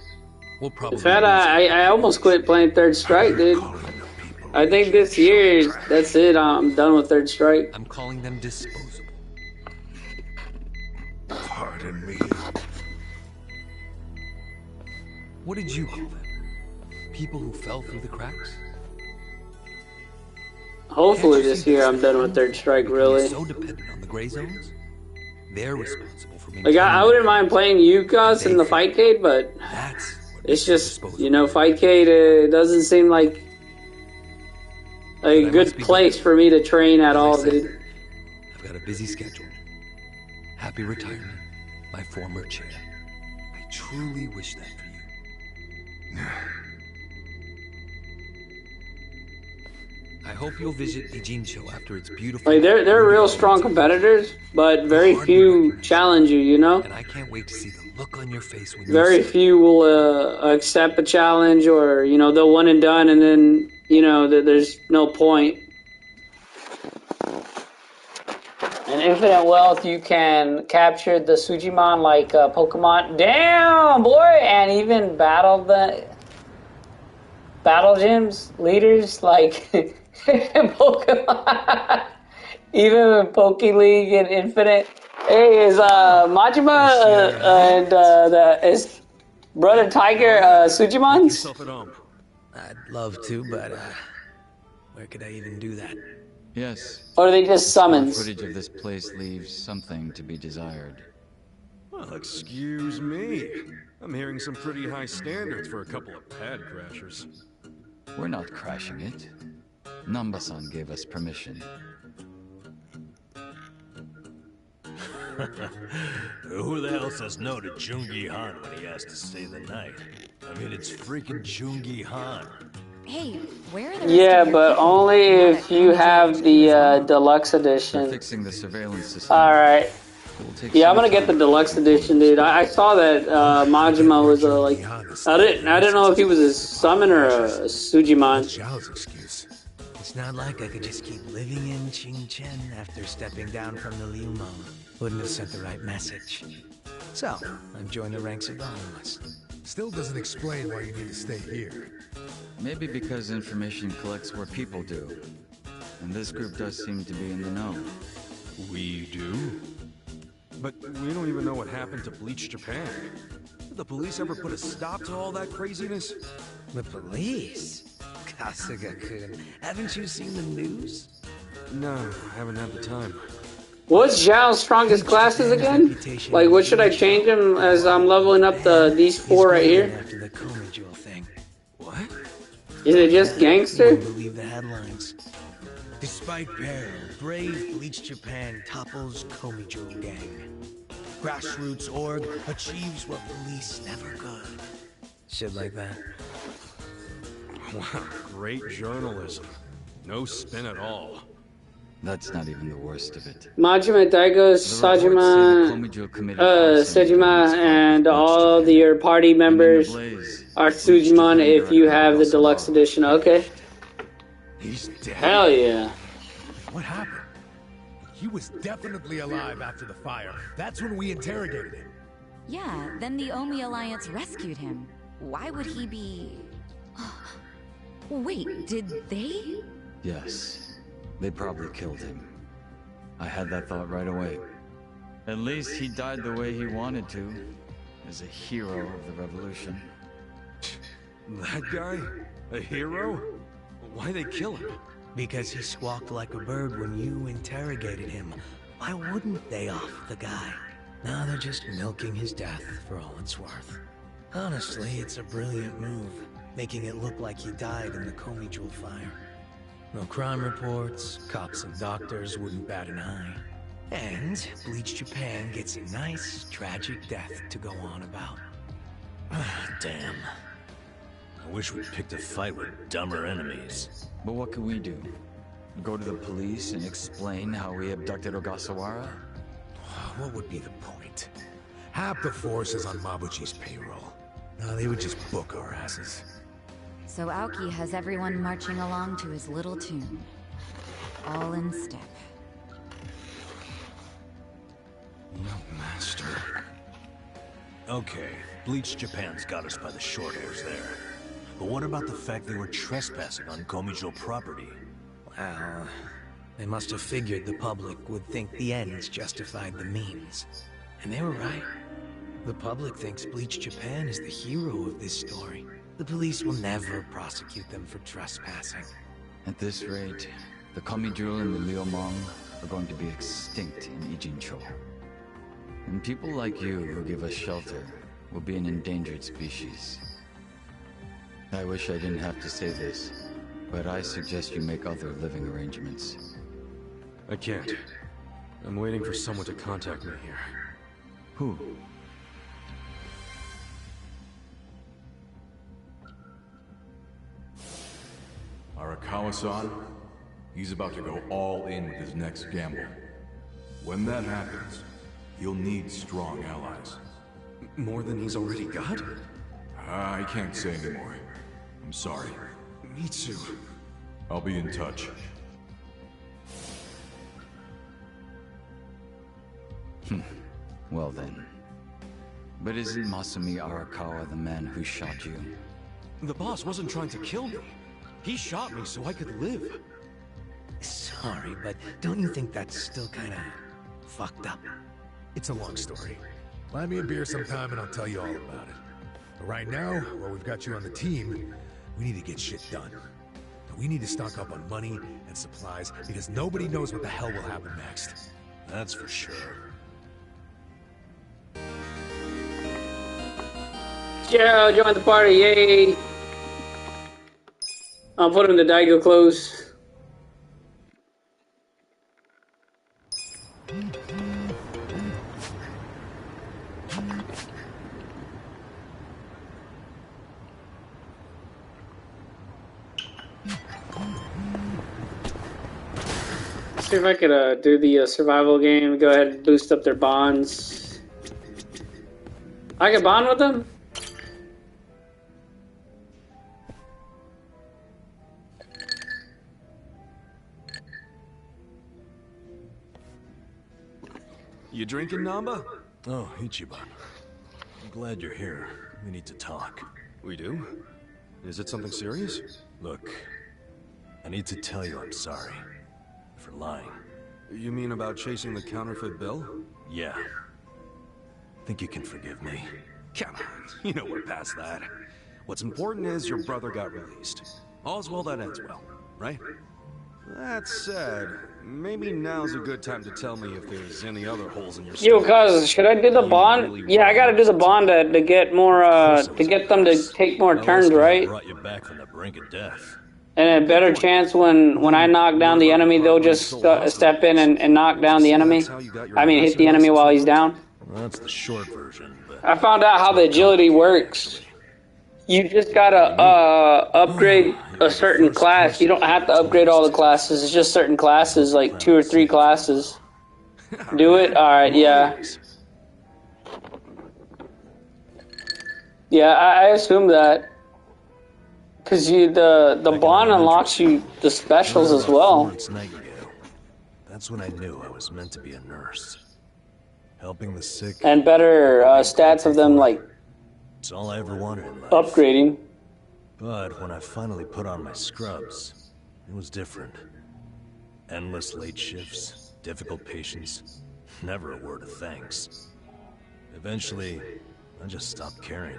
we'll probably In fact, lose. I almost quit playing Third Strike, dude. Calling the people I think this year, that's it. I'm done with Third Strike. I'm calling them disposable. Pardon me. What did you call them? People who fell through the cracks? Hopefully Can't you this see year that I'm done with Third Strike, becoming really. so dependent on the gray zones? They're responsible for Like, maintaining I wouldn't mind playing Yukos in the Fightcade, but That's what it's just, disposable. you know, Fightcade doesn't seem like a good place for me to train at all, As I said, dude. I've got a busy schedule. Happy retirement, my former chair. I truly wish that for you. I hope you'll visit Ijincho after its beautiful. Like, they're real strong competitors, but very few challenge you, you know? And I can't wait to see them. look on your face when you Very say few will accept a challenge, or they'll one and done, and then there's no point. In Infinite Wealth, you can capture the Sujimon like Pokemon. Damn, boy! And even battle the battle gyms leaders like Pokemon. Even Poke League and Infinite. Hey, is Majima is Brother Tiger Sujimon's? Yourself at home. I'd love to, but where could I even do that? Yes. Or are they just The store summons? footage of this place leaves something to be desired. Well, excuse me. I'm hearing some pretty high standards for a couple of pad crashers. We're not crashing it. Namba-san gave us permission. Who the hell says no to Jungi Han when he has to stay the night? I mean, it's freaking Jungi Han. Hey, where are the rest Yeah, of your but people? only Now if that you Komijo have the is deluxe They're edition. fixing the surveillance system. Alright. It will take Yeah, I'm some gonna get the time. deluxe edition, dude. I saw that Majima was like I didn't know if he was a summon or a Sujimon. Xiao's excuse. It's not like I could just keep living in Qingchen after stepping down from the Liu Meng. Wouldn't have sent the right message. So, I've joined the ranks of the homeless. Still doesn't explain why you need to stay here. Maybe because information collects where people do. And this group does seem to be in the know. We do? But we don't even know what happened to Bleach Japan. Did the police ever put a stop to all that craziness? The police? Kasuga-kun, haven't you seen the news? No, I haven't had the time. What's Zhao's strongest classes again? Like, what should I change him as I'm leveling up these four right here? After the Komijo thing. What? Is it just You gangster? wouldn't believe the headlines. Despite peril, brave Bleach Japan topples Komijo gang. Grassroots org achieves what police never could. Shit like that. Wow, great journalism. No spin at all. That's not even the worst of it. Majima, Daigo, Sajima, Sejima, and all your party members are Sujimon if you have the deluxe edition. Okay. He's dead. Hell yeah. What happened? He was definitely alive after the fire. That's when we interrogated him. Yeah, then the Omi Alliance rescued him. Why would he be... Wait, did they? Yes. They probably killed him. I had that thought right away. At least he died the way he wanted to, as a hero of the revolution. That guy? A hero? Why'd they kill him? Because he squawked like a bird when you interrogated him. Why wouldn't they off the guy? Now they're just milking his death for all it's worth. Honestly, it's a brilliant move, making it look like he died in the Komi fire. No crime reports, cops and doctors wouldn't bat an eye. And Bleach Japan gets a nice, tragic death to go on about. Damn. I wish we picked a fight with dumber enemies. But what could we do? Go to the police and explain how we abducted Ogasawara? What would be the point? Half the force is on Mabuchi's payroll. No, they would just book our asses. So Aoki has everyone marching along to his little tune. All in step. Master. Okay, Bleach Japan's got us by the short hairs there. But what about the fact they were trespassing on Komijo property? Well, they must have figured the public would think the ends justified the means. And they were right. The public thinks Bleach Japan is the hero of this story. The police will never prosecute them for trespassing. At this rate, the Komijo and the Liumang are going to be extinct in Ijincho. And people like you who give us shelter will be an endangered species. I wish I didn't have to say this, but I suggest you make other living arrangements. I can't. I'm waiting for someone to contact me here. Who? Arakawa-san, he's about to go all in with his next gamble. When that happens, he'll need strong allies. More than he's already got? I can't say anymore. I'm sorry. Me too. I'll be in touch. Well then. But isn't Masumi Arakawa the man who shot you? The boss wasn't trying to kill me. He shot me so I could live. Sorry, but don't you think that's still kinda fucked up? It's a long story. Buy me a beer sometime and I'll tell you all about it. But right now, while we've got you on the team, we need to get shit done. We need to stock up on money and supplies because nobody knows what the hell will happen next. That's for sure. Joe, join the party, yay! I'll put him in the Daigo clothes. See if I could do the survival game. Go ahead and boost up their bonds. I can bond with them? You drinking, Namba? Oh, Ichiban. I'm glad you're here. We need to talk. We do? Is it something serious? Look, I need to tell you I'm sorry for lying. You mean about chasing the counterfeit bill? Yeah. Think you can forgive me? Come on, you know we're past that. What's important is your brother got released. All's well that ends well, right? That said, maybe now's a good time to tell me if there's any other holes in your Yo, story. cuz, should I do the bond? Really Yeah, I gotta do the bond to get more, to get them to take more turns, right? Brought you back from the brink of death. And a better chance when I knock down the enemy, they'll just step in and knock down the enemy. I mean, hit the enemy while he's down. Well, that's the short version, but... I found out how the agility works. You just gotta upgrade a certain class. You don't have to upgrade all the classes. It's just certain classes, like 2 or 3 classes. Do it? Alright, yeah. Yeah, I assume that. Because the bond unlocks you the specials as well. That's when I knew I was meant to be a nurse. Helping the sick. And better stats of them, like, It's all I ever wanted in life. upgrading. But when I finally put on my scrubs, it was different. Endless late shifts, difficult patients, never a word of thanks. Eventually, I just stopped caring.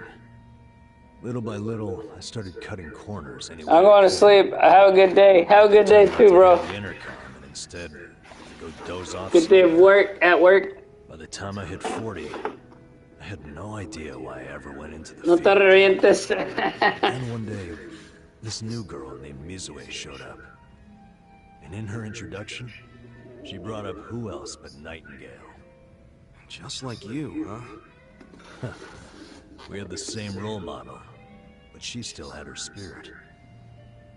Little by little, I started cutting corners anyway. I'm going to sleep. Have a good day. Have a good day too, bro. The intercom and instead go doze off. Good day of work at work. By the time I hit 40, I had no idea why I ever went into the No te field. revientes. And one day, this new girl named Mizue showed up. And in her introduction, she brought up who else but Nightingale. Just like you, huh? We had the same role model, but she still had her spirit.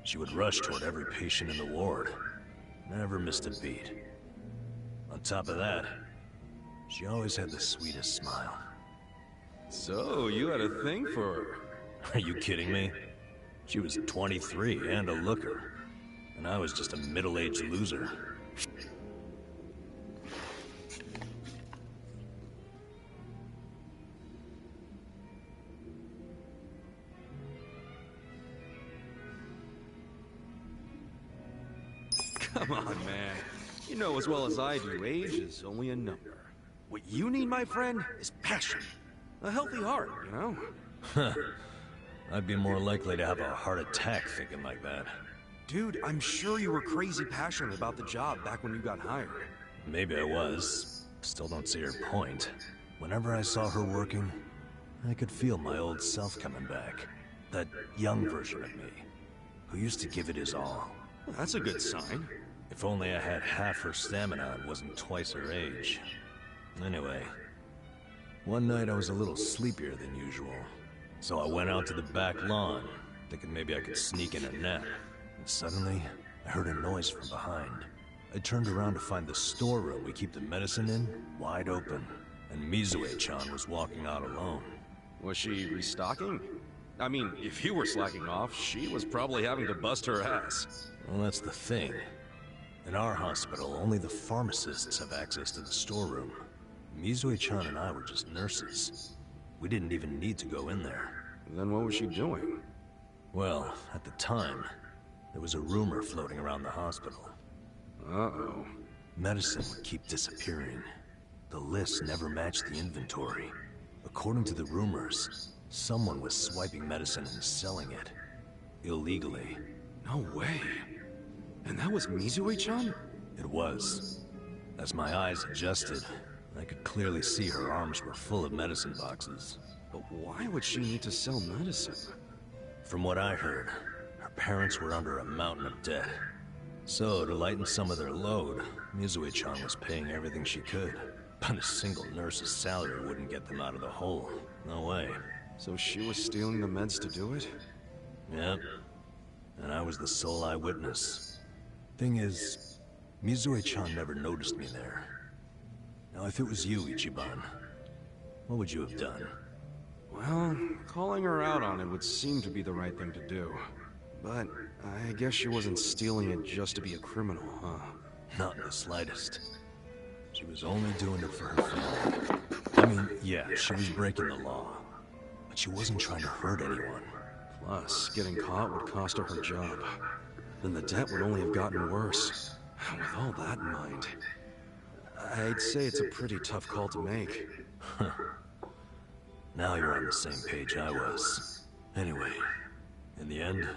She would rush toward every patient in the ward, never missed a beat. On top of that, she always had the sweetest smile. So, you had a thing for her. Are you kidding me? She was 23 and a looker, and I was just a middle-aged loser. Come on, man. You know as well as I do, age is only a number. What you need, my friend, is passion. A healthy heart, you know? Huh. I'd be more likely to have a heart attack thinking like that. Dude, I'm sure you were crazy passionate about the job back when you got hired. Maybe I was. Still don't see her point. Whenever I saw her working, I could feel my old self coming back. That young version of me, who used to give it his all. Well, that's a good sign. If only I had half her stamina and wasn't twice her age. Anyway, one night I was a little sleepier than usual. So I went out to the back lawn, thinking maybe I could sneak in a nap. And suddenly, I heard a noise from behind. I turned around to find the storeroom we keep the medicine in wide open. and Mizue-chan was walking out alone. Was she restocking? I mean, if you were slacking off, she was probably having to bust her ass. Well, that's the thing. In our hospital, only the pharmacists have access to the storeroom. Mizue-chan and I were just nurses. We didn't even need to go in there. Then what was she doing? Well, at the time, there was a rumor floating around the hospital. Uh-oh. Medicine would keep disappearing. The list never matched the inventory. According to the rumors, someone was swiping medicine and selling it. Illegally. No way. And that was Mizue-chan? It was. As my eyes adjusted, I could clearly see her arms were full of medicine boxes. But why would she need to sell medicine? From what I heard, her parents were under a mountain of debt. So, to lighten some of their load, Mizue-chan was paying everything she could. But a single nurse's salary wouldn't get them out of the hole. No way. So she was stealing the meds to do it? Yep. And I was the sole eyewitness. Thing is, Mizue-chan never noticed me there. Now, if it was you, Ichiban, what would you have done? Well, calling her out on it would seem to be the right thing to do. But I guess she wasn't stealing it just to be a criminal, huh? Not in the slightest. She was only doing it for her family. I mean, yeah, she was breaking the law. But she wasn't trying to hurt anyone. Plus, getting caught would cost her her job. Then the debt would only have gotten worse. With all that in mind, I'd say it's a pretty tough call to make. Now you're on the same page I was. Anyway, in the end,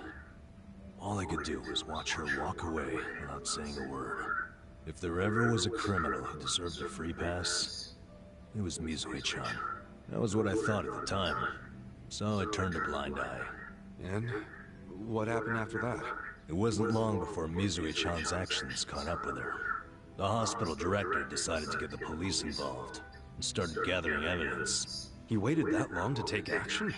all I could do was watch her walk away without saying a word. If there ever was a criminal who deserved a free pass, it was Mizue-chan. That was what I thought at the time. So I turned a blind eye. And what happened after that? It wasn't long before Mizue-chan's actions caught up with her. The hospital director decided to get the police involved and started gathering evidence. He waited that long to take action?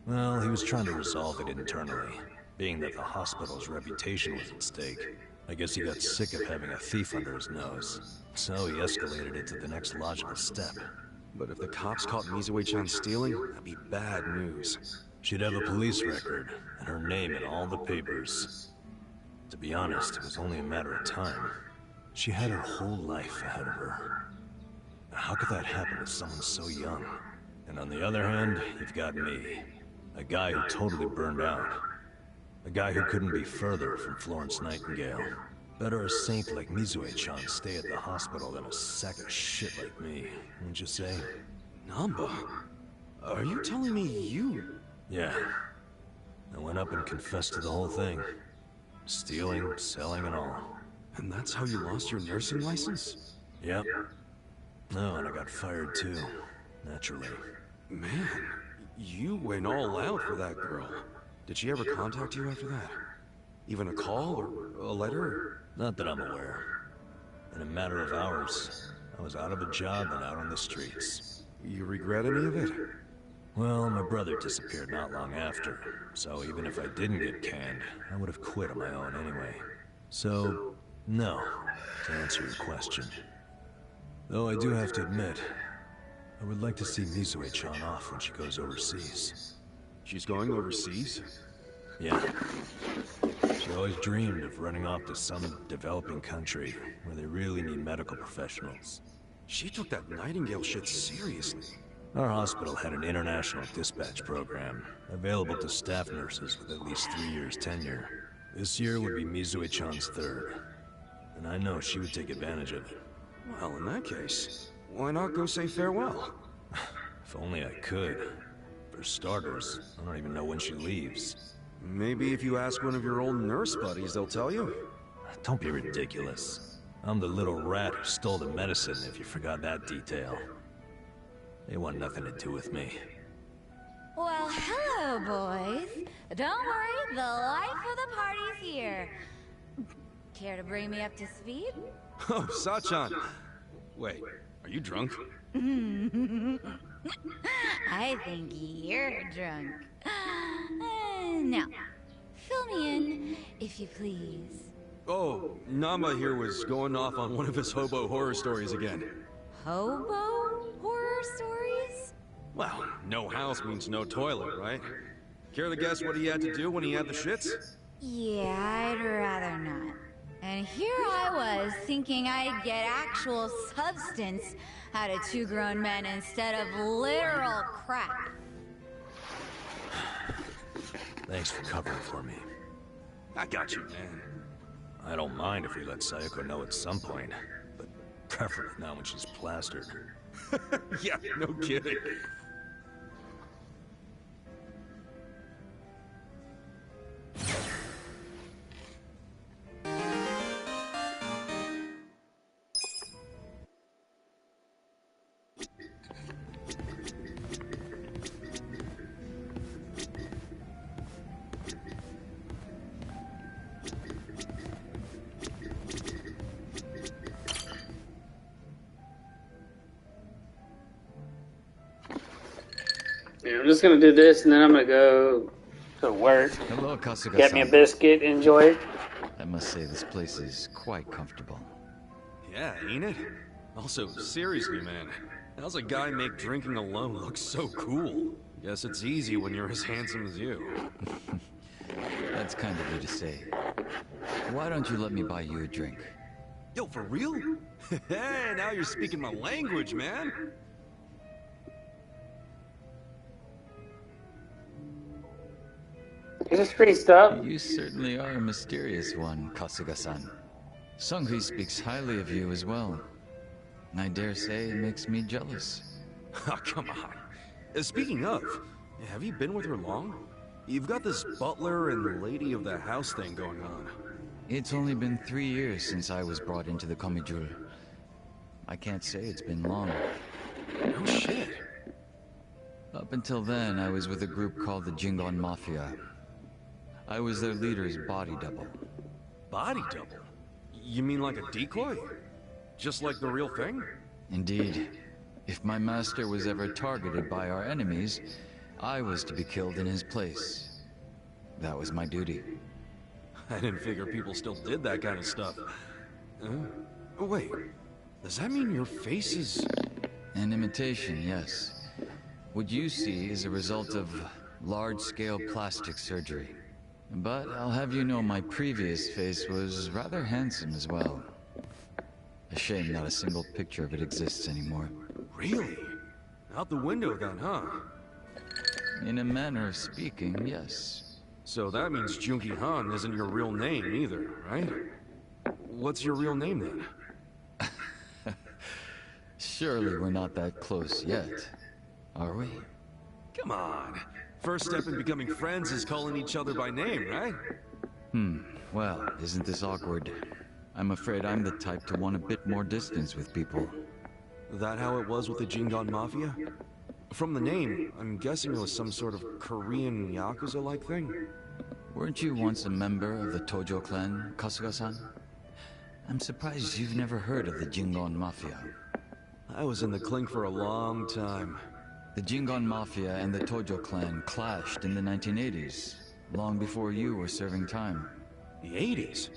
Well, he was trying to resolve it internally, being that the hospital's reputation was at stake. I guess he got sick of having a thief under his nose, so he escalated it to the next logical step. But if the cops caught Mizue-chan stealing, that'd be bad news. She'd have a police record, and her name in all the papers. To be honest, it was only a matter of time. She had her whole life ahead of her. How could that happen to someone so young? And on the other hand, you've got me. A guy who totally burned out. A guy who couldn't be further from Florence Nightingale. Better a saint like Mizue-chan stay at the hospital than a sack of shit like me, wouldn't you say? Namba? Are you telling me you... Yeah. I went up and confessed to the whole thing. Stealing, selling, and all. And that's how you lost your nursing license? Yep. No, and I got fired too. Naturally. Man, you went all out for that girl. Did she ever contact you after that? Even a call or a letter? Not that I'm aware. In a matter of hours, I was out of a job and out on the streets. You regret any of it? Well, my brother disappeared not long after, so even if I didn't get canned, I would have quit on my own anyway. So, no, to answer your question. Though I do have to admit, I would like to see Mizue-chan off when she goes overseas. She's going overseas? Yeah. She always dreamed of running off to some developing country where they really need medical professionals. She took that Nightingale shit seriously. Our hospital had an international dispatch program, available to staff nurses with at least 3 years tenure. This year would be Mizue-chan's third, and I know she would take advantage of it. Well, in that case, why not go say farewell? If only I could. For starters, I don't even know when she leaves. Maybe if you ask one of your old nurse buddies, they'll tell you. Don't be ridiculous. I'm the little rat who stole the medicine, if you forgot that detail. They want nothing to do with me. Well, hello, boys. Don't worry, the life of the party's here. Care to bring me up to speed? Oh, Sachan! Wait, are you drunk? I think you're drunk. Now, fill me in, if you please. Oh, Nama here was going off on one of his hobo horror stories again. hobo horror stories? Well, no house means no toilet, right? Care to guess what he had to do when he had the shits? Yeah, I'd rather not. And here I was thinking I'd get actual substance out of two grown men instead of literal crap. Thanks for covering for me. I got you, man. I don't mind if we let Sayoko know at some point, but preferably not when she's plastered. Yeah, no kidding. Yeah, I'm just gonna do this, and then I'm gonna go to work. Hello, Kasuga-san. Get me a biscuit, enjoy it. I must say this place is quite comfortable. Yeah, ain't it? Also, seriously, man, how's a guy make drinking alone look so cool? Guess it's easy when you're as handsome as you. That's kind of you to say. Why don't you let me buy you a drink? Yo, for real? Hey, now you're speaking my language, man. Is this free stuff? You certainly are a mysterious one, Kasuga-san. Sungri speaks highly of you as well. I dare say it makes me jealous. Oh, come on. Speaking of, have you been with her long? You've got this butler and lady of the house thing going on. It's only been 3 years since I was brought into the Komijul. I can't say it's been long. No shit. Up until then, I was with a group called the Jingon Mafia. I was their leader's body double. Body double? You mean like a decoy? Just like the real thing? Indeed. If my master was ever targeted by our enemies, I was to be killed in his place. That was my duty. I didn't figure people still did that kind of stuff. Wait, does that mean your face is... An imitation, yes. What you see is a result of large-scale plastic surgery. But I'll have you know my previous face was rather handsome as well. A shame not a single picture of it exists anymore. Really? Out the window then, huh? In a manner of speaking, yes. So that means Junki Han isn't your real name either, right? What's your real name then? Surely we're not that close yet, are we? Come on. First step in becoming friends is calling each other by name, right? Well, isn't this awkward? I'm afraid I'm the type to want a bit more distance with people. That how it was with the Jingon Mafia? From the name, I'm guessing it was some sort of Korean Yakuza-like thing? Weren't you once a member of the Tojo clan, Kasuga-san? I'm surprised you've never heard of the Jingon Mafia. I was in the clink for a long time. The Jingon Mafia and the Tojo clan clashed in the 1980s, long before you were serving time. The 80s?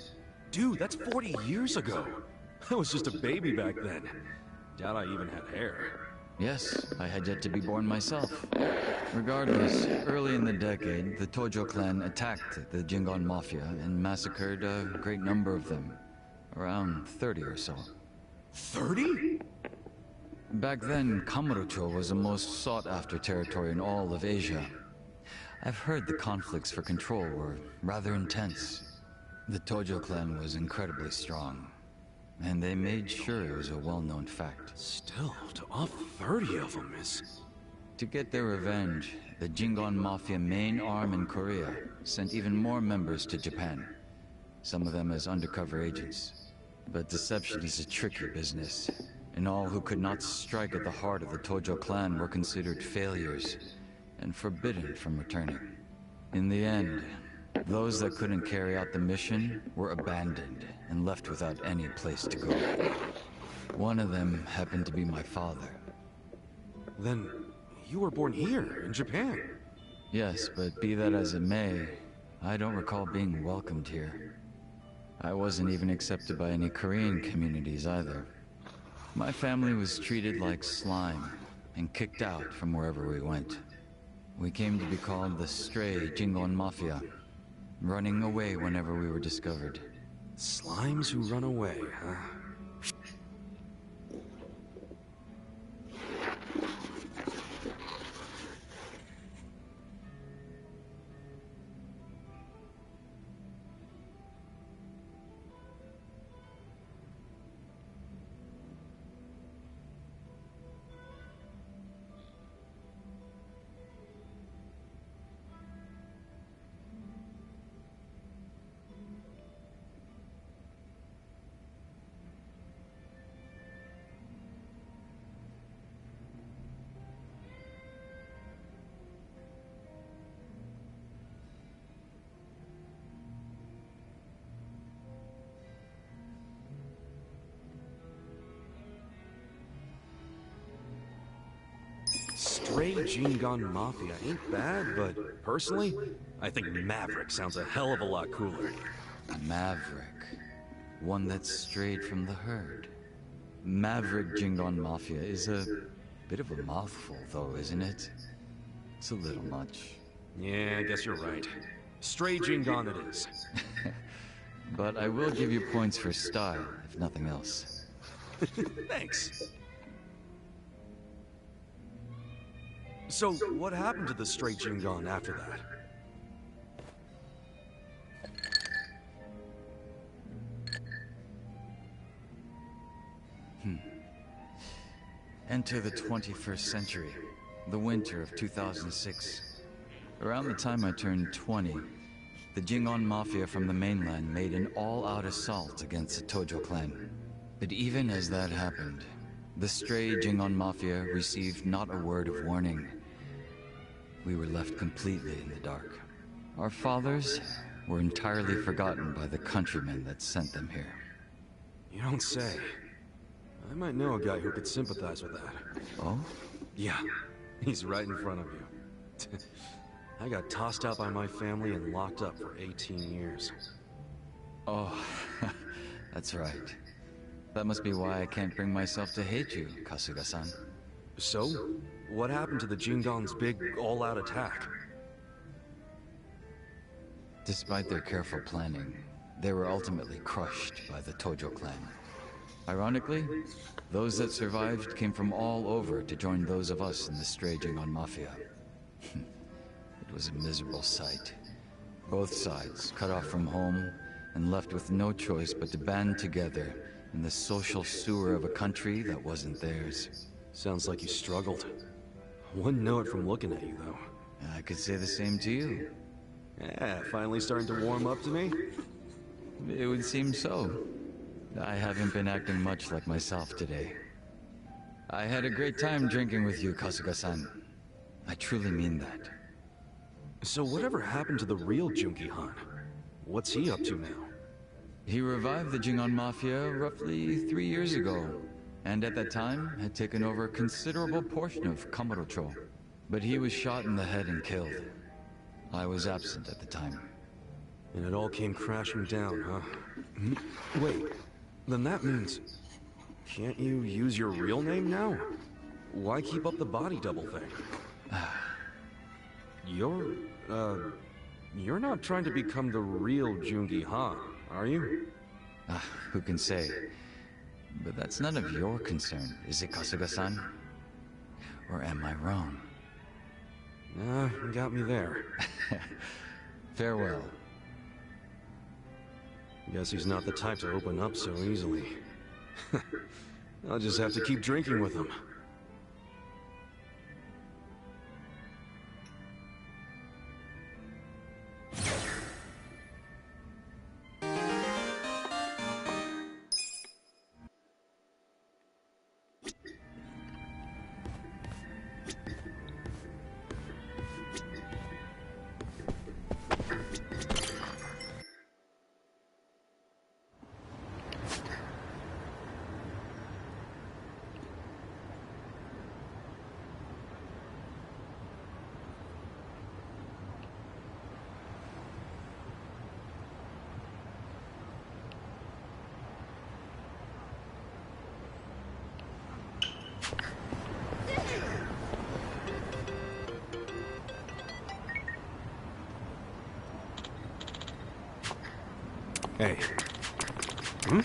Dude, that's 40 years ago. I was just a baby back then. Doubt I even had hair. Yes, I had yet to be born myself. Regardless, early in the decade, the Tojo clan attacked the Jingon Mafia and massacred a great number of them. Around 30 or so. 30? Back then, Kamurocho was the most sought-after territory in all of Asia. I've heard the conflicts for control were rather intense. The Tojo clan was incredibly strong, and they made sure it was a well-known fact. Still, to off 30 of them is... To get their revenge, the Jingon Mafia main arm in Korea sent even more members to Japan, some of them as undercover agents. But deception is a tricky business, and all who could not strike at the heart of the Tojo clan were considered failures and forbidden from returning. In the end, those that couldn't carry out the mission were abandoned and left without any place to go. One of them happened to be my father. Then you were born here, in Japan? Yes, but be that as it may, I don't recall being welcomed here. I wasn't even accepted by any Korean communities either. My family was treated like slime and kicked out from wherever we went. We came to be called the Stray Jingon Mafia, running away whenever we were discovered. Slimes who run away, huh? Stray Jingon Mafia ain't bad, but personally, I think Maverick sounds a hell of a lot cooler. Maverick. One that's strayed from the herd. Maverick Jingon Mafia is a bit of a mouthful, though, isn't it? It's a little much. Yeah, I guess you're right. Stray Jingon it is. But I will give you points for style, if nothing else. Thanks. So, what happened to the Stray Jingon after that? Enter the 21st century, the winter of 2006. Around the time I turned 20, the Jingon Mafia from the mainland made an all-out assault against the Tojo clan. But even as that happened, the Stray Jingon Mafia received not a word of warning. We were left completely in the dark. Our fathers were entirely forgotten by the countrymen that sent them here. You don't say. I might know a guy who could sympathize with that. Oh? Yeah, he's right in front of you. I got tossed out by my family and locked up for 18 years. Oh, that's right. That must be why I can't bring myself to hate you, Kasuga-san. So, what happened to the Jingon's big, all-out attack? Despite their careful planning, they were ultimately crushed by the Tojo clan. Ironically, those that survived came from all over to join those of us in the Stray Jingon Mafia. It was a miserable sight. Both sides cut off from home and left with no choice but to band together in the social sewer of a country that wasn't theirs. Sounds like you struggled. Wouldn't know it from looking at you, though. I could say the same to you. Yeah, finally starting to warm up to me? It would seem so. I haven't been acting much like myself today. I had a great time drinking with you, Kasuga-san. I truly mean that. So whatever happened to the real Junki Han? What's he up to now? He revived the Jingon Mafia roughly 3 years ago, and at that time had taken over a considerable portion of Kamurocho. But he was shot in the head and killed. I was absent at the time. And it all came crashing down, huh? Wait, then that means... Can't you use your real name now? Why keep up the body double thing? You're not trying to become the real Jungi Han, are you? Who can say? But that's none of your concern, is it, Kasuga-san? Or am I wrong? You got me there. Farewell. Guess he's not the type to open up so easily. I'll just have to keep drinking with him. Hey. Hmm?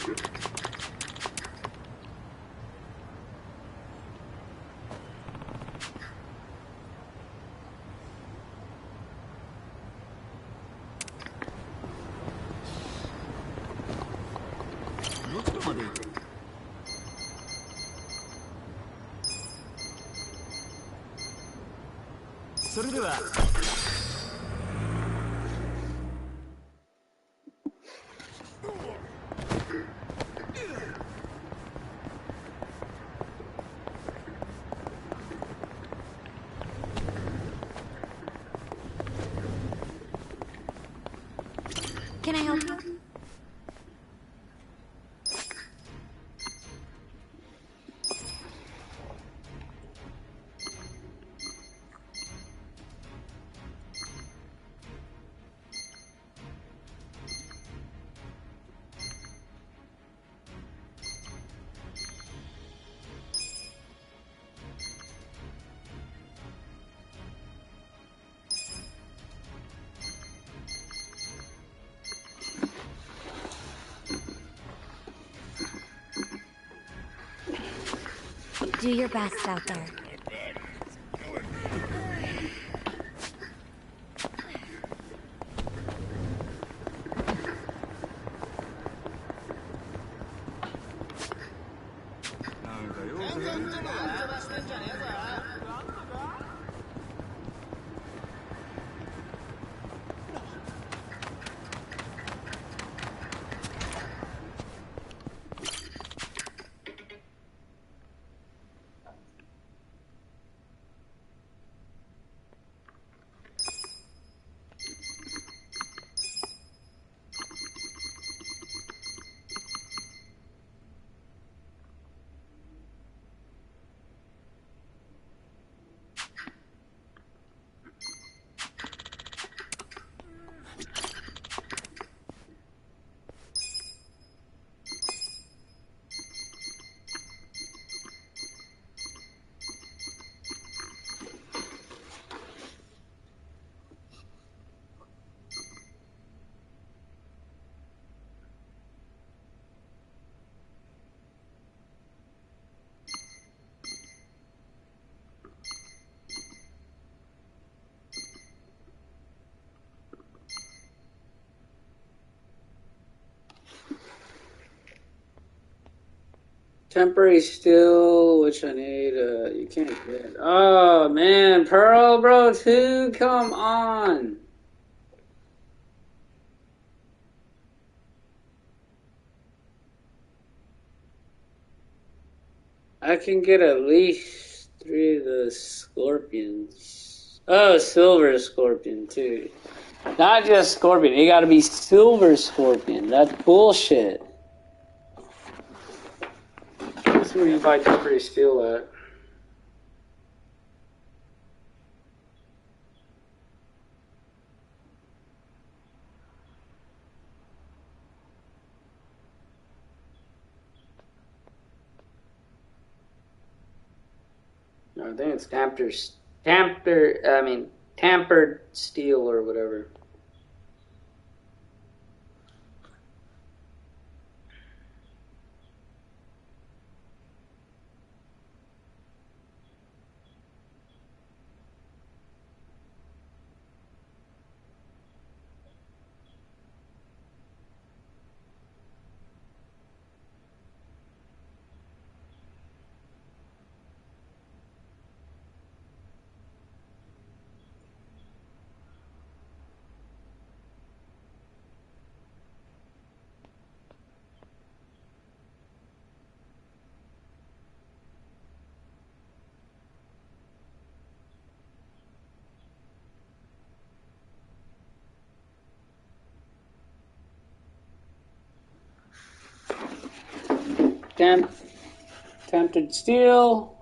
Can I help you? Do your best out there. Temporary steel, which I need, you can't get. Oh, man, Pearl, bro, 2, come on. I can get at least 3 of the scorpions. Oh, silver scorpion, too. Not just scorpion, it gotta be silver scorpion. That's bullshit. That's where you buy temporary steel at. No, I think it's tampered steel or whatever. Tempted steel.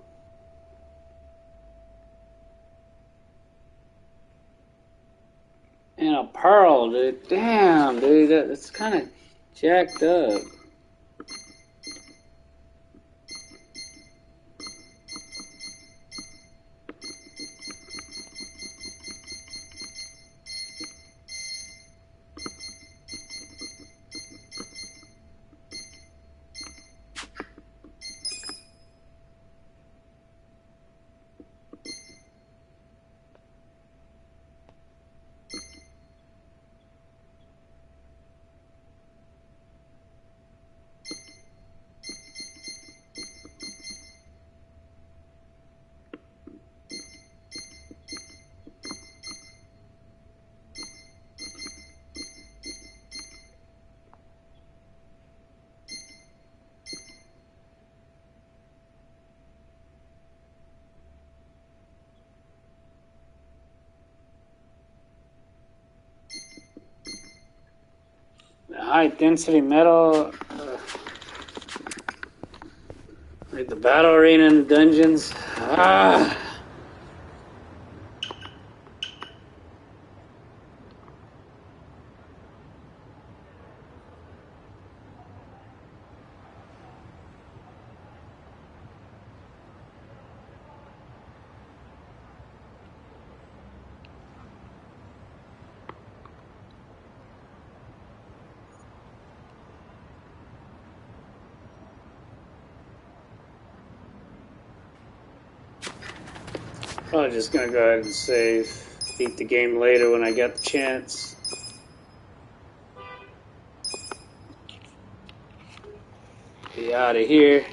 And a pearl, dude. Damn, dude. That's kind of jacked up. high density metal. Like the battle arena and dungeons. Ah. I'm just gonna go ahead and save. Beat the game later when I get the chance. Be out of here.